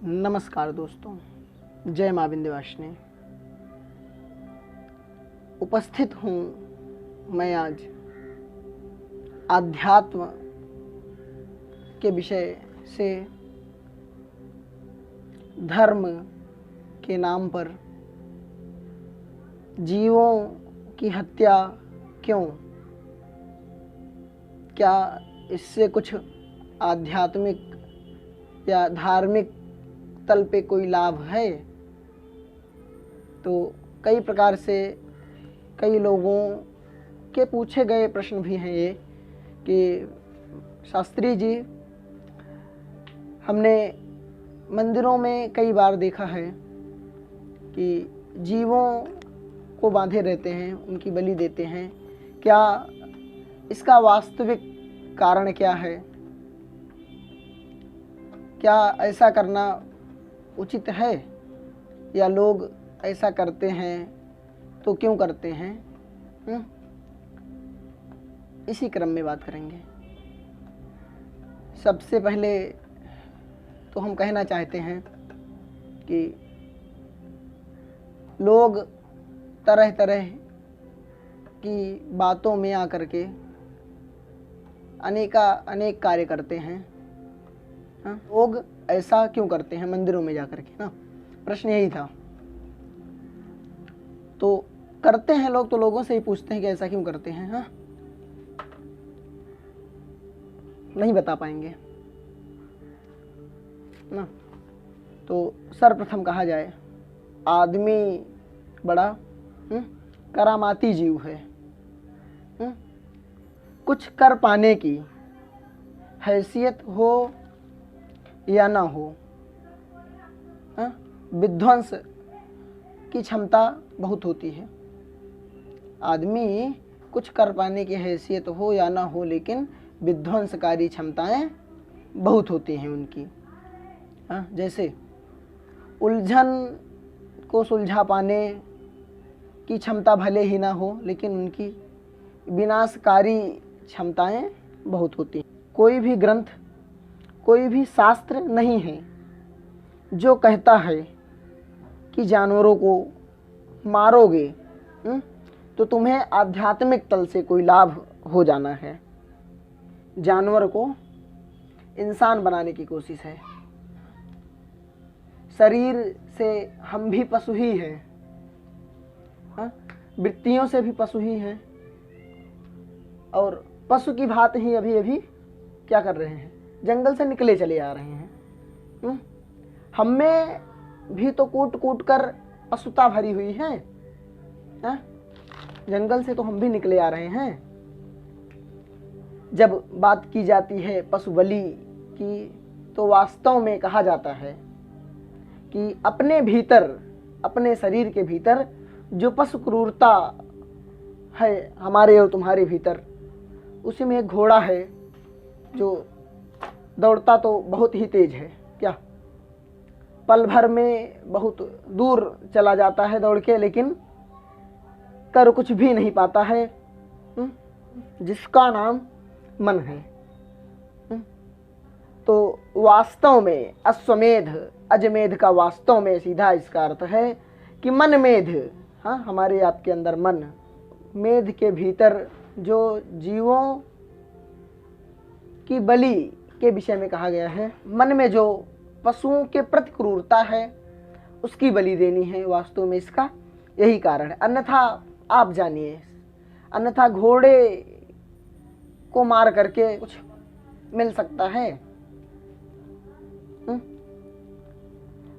नमस्कार दोस्तों, जय माँ विंध्यवासिनी। उपस्थित हूँ मैं आज आध्यात्म के विषय से। धर्म के नाम पर जीवों की हत्या क्यों? क्या इससे कुछ आध्यात्मिक या धार्मिक तल पे कोई लाभ है? तो कई प्रकार से कई लोगों के पूछे गए प्रश्न भी हैं ये कि शास्त्री जी, हमने मंदिरों में कई बार देखा है कि जीवों को बांधे रहते हैं, उनकी बलि देते हैं। क्या इसका वास्तविक कारण क्या है? क्या ऐसा करना उचित है या लोग ऐसा करते हैं तो क्यों करते हैं? इसी क्रम में बात करेंगे। सबसे पहले तो हम कहना चाहते हैं कि लोग तरह तरह की बातों में आकर के अनेक कार्य करते हैं। लोग ऐसा क्यों करते हैं मंदिरों में जाकर के ना? प्रश्न यही था। तो करते हैं लोग, तो लोगों से ही पूछते हैं कि ऐसा क्यों करते हैं। हाँ, नहीं बता पाएंगे ना। तो सर्वप्रथम कहा जाए, आदमी बड़ा करामाती जीव है। कुछ कर पाने की हैसियत हो या ना हो, विध्वंस की क्षमता बहुत होती है। आदमी कुछ कर पाने की हैसियत हो या ना हो, लेकिन विध्वंसकारी क्षमताएं बहुत होती हैं उनकी। जैसे उलझन को सुलझा पाने की क्षमता भले ही ना हो, लेकिन उनकी विनाशकारी क्षमताएं बहुत होती हैं। कोई भी ग्रंथ, कोई भी शास्त्र नहीं है जो कहता है कि जानवरों को मारोगे तो तुम्हें आध्यात्मिक तल से कोई लाभ हो जाना है। जानवर को इंसान बनाने की कोशिश है। शरीर से हम भी पशु ही हैं, वृत्तियों से भी पशु ही हैं, और पशु की भांति ही अभी अभी क्या कर रहे हैं? जंगल से निकले चले आ रहे हैं। हम में भी तो कूट कूट कर पशुता भरी हुई है। जंगल से तो हम भी निकले आ रहे हैं। जब बात की जाती है पशु बलि की, तो वास्तव में कहा जाता है कि अपने भीतर, अपने शरीर के भीतर जो पशु क्रूरता है हमारे और तुम्हारे भीतर, उसी में एक घोड़ा है जो दौड़ता तो बहुत ही तेज है। क्या पल भर में बहुत दूर चला जाता है दौड़ के, लेकिन कर कुछ भी नहीं पाता है, जिसका नाम मन है। तो वास्तव में अश्वमेध अजमेध का वास्तव में सीधा इसका अर्थ है कि मन मेध। हमारे आपके अंदर मन मेध के भीतर जो जीवों की बलि के विषय में कहा गया है, मन में जो पशुओं के प्रति क्रूरता है उसकी बलि देनी है। वास्तव में इसका यही कारण है। अन्यथा आप जानिए, अन्यथा घोड़े को मार करके कुछ मिल सकता है?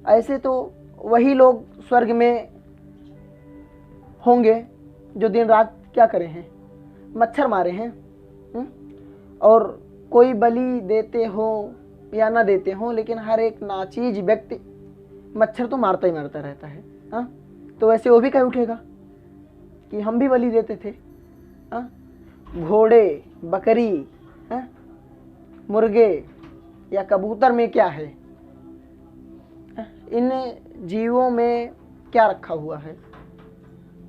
ऐसे तो वही लोग स्वर्ग में होंगे जो दिन रात क्या करे हैं? मच्छर मारे हैं। और कोई बलि देते हो या ना देते हो, लेकिन हर एक नाचीज व्यक्ति मच्छर तो मारता ही मारता रहता है। तो वैसे वो भी कह उठेगा कि हम भी बलि देते थे। घोड़े, बकरी, मुर्गे या कबूतर में क्या है? इन जीवों में क्या रखा हुआ है?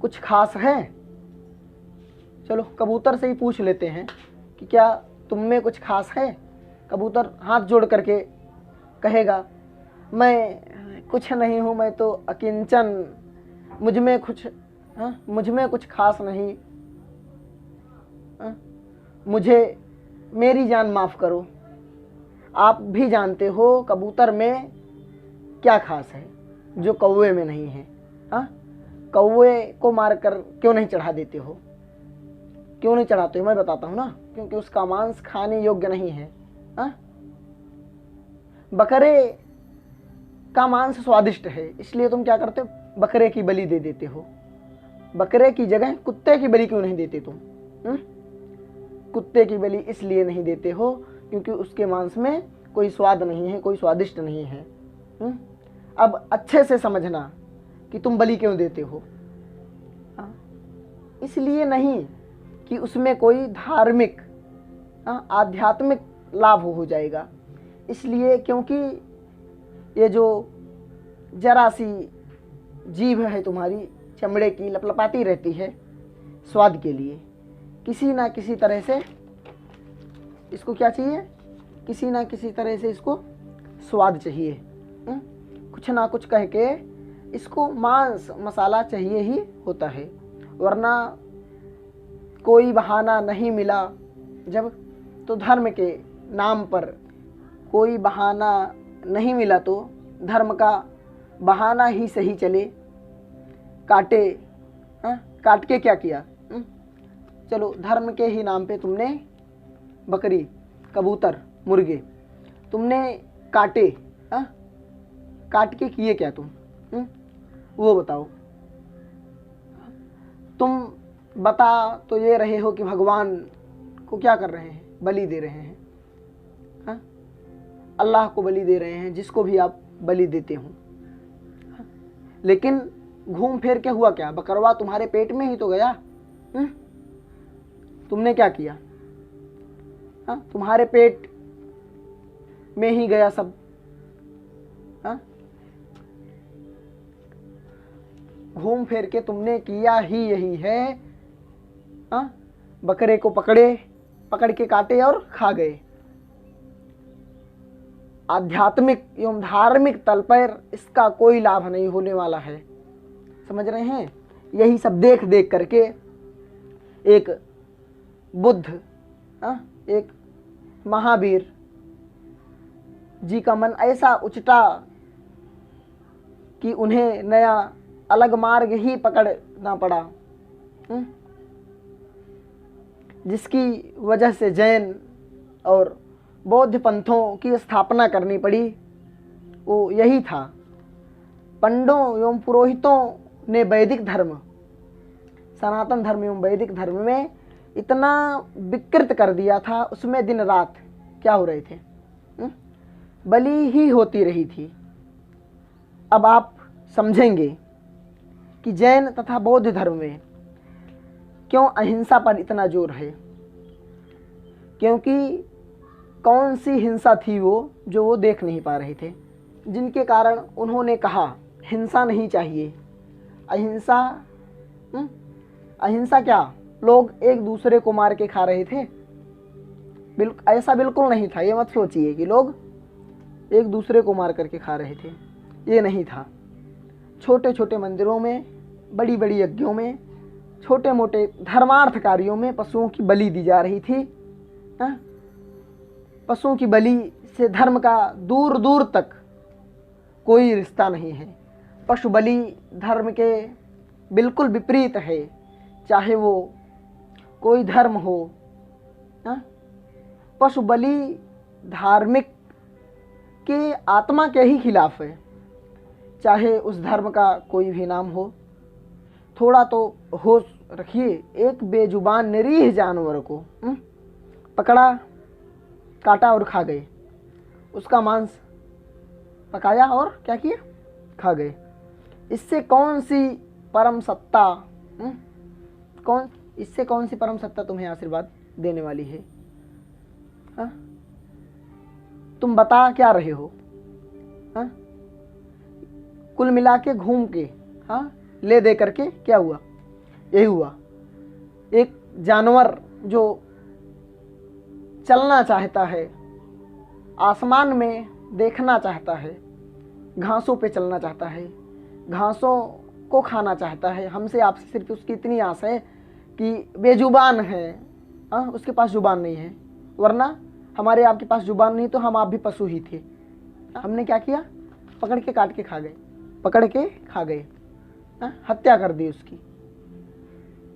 कुछ खास है? चलो कबूतर से ही पूछ लेते हैं कि क्या तुम में कुछ खास है? कबूतर हाथ जोड़ करके कहेगा मैं कुछ नहीं हूँ, मैं तो अकिंचन, मुझ में कुछ खास नहीं, मुझे मेरी जान माफ़ करो। आप भी जानते हो कबूतर में क्या खास है जो कौवे में नहीं है। कौवे को मारकर क्यों नहीं चढ़ा देते हो? क्यों नहीं चढ़ाते हो? मैं बताता हूँ ना, क्योंकि उसका मांस खाने योग्य नहीं है। बकरे का मांस स्वादिष्ट है, इसलिए तुम क्या करते हो? बकरे की बलि दे देते हो। बकरे की जगह कुत्ते की बलि क्यों नहीं देते तुम? कुत्ते की बलि इसलिए नहीं देते हो क्योंकि उसके मांस में कोई स्वाद नहीं है, कोई स्वादिष्ट नहीं है। अब अच्छे से समझना कि तुम बलि क्यों देते हो। इसलिए नहीं कि उसमें कोई धार्मिक आध्यात्मिक लाभ हो जाएगा, इसलिए क्योंकि ये जो जरा सी जीभ है तुम्हारी, चमड़े की, लपलपाती रहती है स्वाद के लिए। किसी ना किसी तरह से इसको क्या चाहिए? किसी ना किसी तरह से इसको स्वाद चाहिए। कुछ ना कुछ कह के इसको मांस मसाला चाहिए ही होता है, वरना कोई बहाना नहीं मिला जब, तो धर्म के नाम पर कोई बहाना नहीं मिला तो धर्म का बहाना ही सही चले। काट के क्या किया? चलो, धर्म के ही नाम पे तुमने बकरी, कबूतर, मुर्गे तुमने काटे, काट के किए क्या तुम? वो बताओ। तुम बता तो ये रहे हो कि भगवान को क्या कर रहे हैं? बलि दे रहे हैं। अल्लाह को बलि दे रहे हैं, जिसको भी आप बलि देते हो। लेकिन घूम फिर के हुआ क्या? बकरवा तुम्हारे पेट में ही तो गया। तुमने क्या किया? तुम्हारे पेट में ही गया सब। घूम फिर के तुमने किया ही यही है। बकरे को पकड़ के काटे और खा गए। आध्यात्मिक एवं धार्मिक तल पर इसका कोई लाभ नहीं होने वाला है। समझ रहे हैं? यही सब देख देख करके एक बुद्ध, एक महावीर जी का मन ऐसा उचटा कि उन्हें नया अलग मार्ग ही पकड़ना पड़ा, जिसकी वजह से जैन और बौद्ध पंथों की स्थापना करनी पड़ी। वो यही था, पंडों एवं पुरोहितों ने वैदिक धर्म, सनातन धर्म एवं वैदिक धर्म में इतना विकृत कर दिया था। उसमें दिन रात क्या हो रहे थे? बलि ही होती रही थी। अब आप समझेंगे कि जैन तथा बौद्ध धर्म में क्यों अहिंसा पर इतना जोर है। क्योंकि कौन सी हिंसा थी वो जो वो देख नहीं पा रहे थे, जिनके कारण उन्होंने कहा हिंसा नहीं चाहिए। अहिंसा, अहिंसा क्या? लोग एक दूसरे को मार के खा रहे थे? ऐसा बिल्कुल नहीं था। ये मत सोचिए कि लोग एक दूसरे को मार करके खा रहे थे, ये नहीं था। छोटे छोटे मंदिरों में, बड़ी बड़ी यज्ञों में, छोटे मोटे धर्मार्थ कार्यों में पशुओं की बलि दी जा रही थी। पशुओं की बलि से धर्म का दूर दूर तक कोई रिश्ता नहीं है। पशु बलि धर्म के बिल्कुल विपरीत है, चाहे वो कोई धर्म हो। पशु बलि धार्मिक के आत्मा के ही खिलाफ है, चाहे उस धर्म का कोई भी नाम हो। थोड़ा तो होश रखिए। एक बेजुबान निरीह जानवर को पकड़ा, काटा और खा गए। उसका मांस पकाया और क्या किया? खा गए। इससे कौन सी परम सत्ता, इससे कौन सी परम सत्ता तुम्हें आशीर्वाद देने वाली है? तुम बता क्या रहे हो? कुल मिला के घूम के ले दे करके क्या हुआ? यही हुआ। एक जानवर जो चलना चाहता है, आसमान में देखना चाहता है, घासों पे चलना चाहता है, घासों को खाना चाहता है। हमसे आपसे सिर्फ उसकी इतनी आस है कि बेजुबान है, उसके पास जुबान नहीं है, वरना हमारे आपके पास जुबान नहीं तो हम आप भी पशु ही थे। हमने क्या किया? पकड़ के काट के खा गए, पकड़ के खा गए, हत्या कर दी उसकी।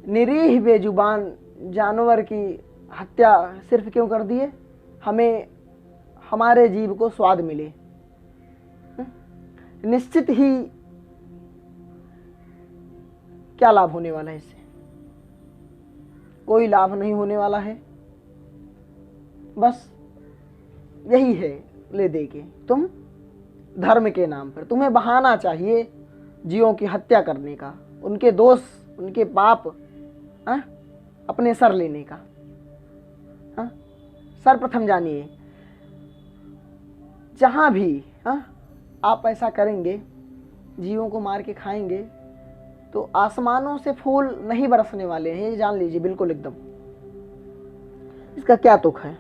निरीह बेजुबान जानवर की हत्या सिर्फ क्यों कर दिए? हमें हमारे जीव को स्वाद मिले। निश्चित ही क्या लाभ होने वाला है इससे? कोई लाभ नहीं होने वाला है। बस यही है ले दे के, तुम धर्म के नाम पर तुम्हें बहाना चाहिए जीवों की हत्या करने का, उनके दोष, उनके पाप अपने सर लेने का। सर्वप्रथम जानिए, जहां भी आप ऐसा करेंगे, जीवों को मार के खाएंगे, तो आसमानों से फूल नहीं बरसने वाले हैं, ये जान लीजिए बिल्कुल एकदम। इसका क्या तुक है?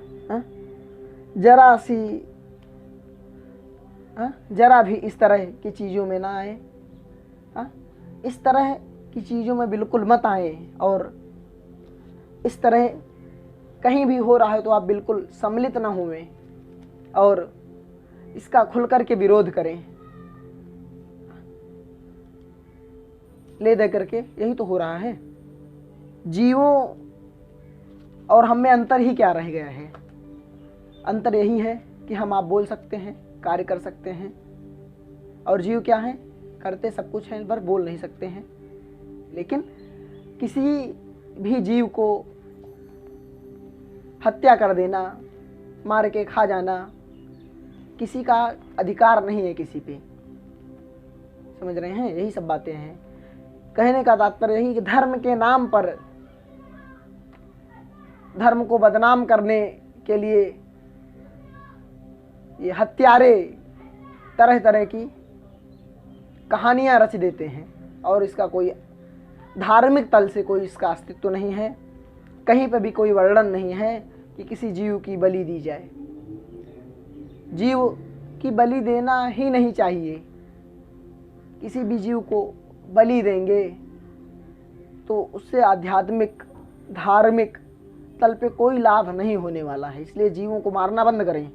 जरा भी इस तरह की चीज़ों में ना आए, इस तरह की चीज़ों में बिल्कुल मत आए, और इस तरह कहीं भी हो रहा है तो आप बिल्कुल सम्मिलित ना हुए और इसका खुल कर के विरोध करें। ले दे करके यही तो हो रहा है। जीवों और हम में अंतर ही क्या रह गया है? अंतर यही है कि हम आप बोल सकते हैं, कार्य कर सकते हैं, और जीव क्या है? करते सब कुछ हैं पर बोल नहीं सकते हैं। लेकिन किसी भी जीव को हत्या कर देना, मार के खा जाना, किसी का अधिकार नहीं है किसी पे। समझ रहे हैं? यही सब बातें हैं। कहने का तात्पर्य यही कि धर्म के नाम पर, धर्म को बदनाम करने के लिए ये हत्यारे तरह तरह की कहानियां रच देते हैं, और इसका कोई धार्मिक तल से कोई इसका अस्तित्व नहीं है। कहीं पर भी कोई वर्णन नहीं है कि किसी जीव की बलि दी जाए। जीव की बलि देना ही नहीं चाहिए। किसी भी जीव को बलि देंगे तो उससे आध्यात्मिक, धार्मिक तल पे कोई लाभ नहीं होने वाला है। इसलिए जीवों को मारना बंद करें।